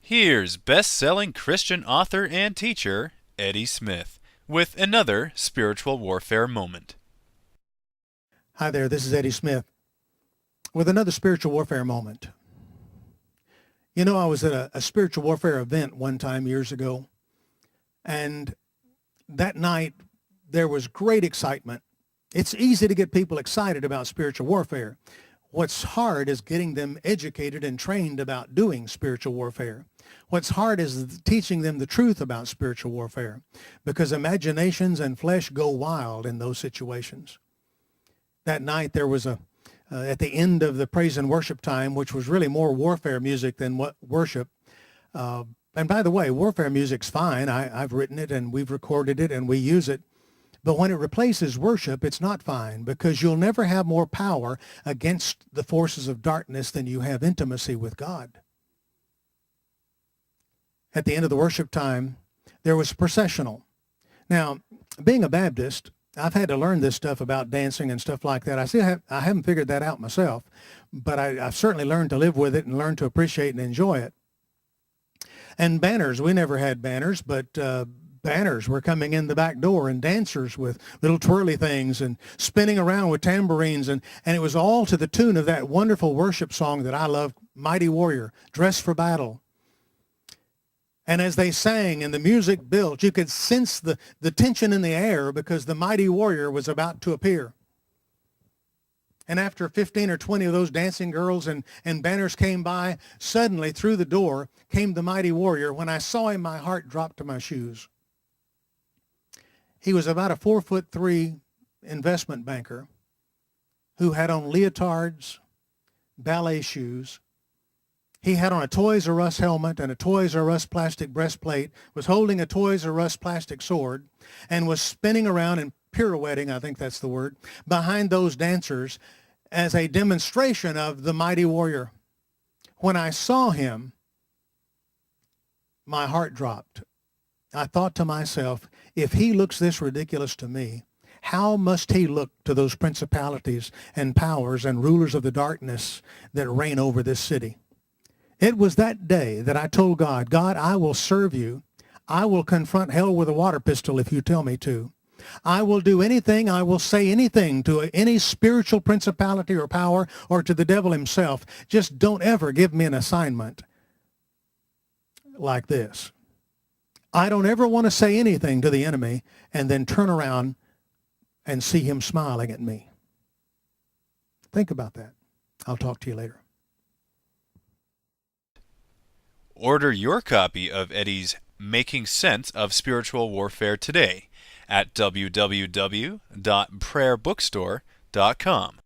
Here's best-selling Christian author and teacher Eddie Smith with another spiritual warfare moment. Hi there, this is Eddie Smith with another spiritual warfare moment. You know, I was at a spiritual warfare event one time years ago, and that night there was great excitement. It's easy to get people excited about spiritual warfare. What's hard is getting them educated and trained about doing spiritual warfare. What's hard is teaching them the truth about spiritual warfare, because imaginations and flesh go wild in those situations. That night there was at the end of the praise and worship time, which was really more warfare music than worship. And by the way, warfare music's fine. I've written it and we've recorded it and we use it. But when it replaces worship, it's not fine, because you'll never have more power against the forces of darkness than you have intimacy with God. At the end of the worship time, there was processional. Now, being a Baptist, I've had to learn this stuff about dancing and stuff like that. I haven't figured that out myself, but I've certainly learned to live with it and learn to appreciate and enjoy it. And banners, we never had banners, but banners were coming in the back door, and dancers with little twirly things and spinning around with tambourines. And it was all to the tune of that wonderful worship song that I love, Mighty Warrior, Dress for Battle. And as they sang and the music built, you could sense the tension in the air, because the mighty warrior was about to appear. And after 15 or 20 of those dancing girls and banners came by, suddenly through the door came the mighty warrior. When I saw him, my heart dropped to my shoes. He was about a 4'3" investment banker who had on leotards, ballet shoes. He had on a Toys R Us helmet and a Toys R Us plastic breastplate, was holding a Toys R Us plastic sword, and was spinning around and pirouetting, I think that's the word, behind those dancers as a demonstration of the mighty warrior. When I saw him, my heart dropped. I thought to myself, if he looks this ridiculous to me, how must he look to those principalities and powers and rulers of the darkness that reign over this city? It was that day that I told God, God, I will serve you. I will confront hell with a water pistol if you tell me to. I will do anything, I will say anything to any spiritual principality or power, or to the devil himself. Just don't ever give me an assignment like this. I don't ever want to say anything to the enemy and then turn around and see him smiling at me. Think about that. I'll talk to you later. Order your copy of Eddie's Making Sense of Spiritual Warfare today at www.prayerbookstore.com.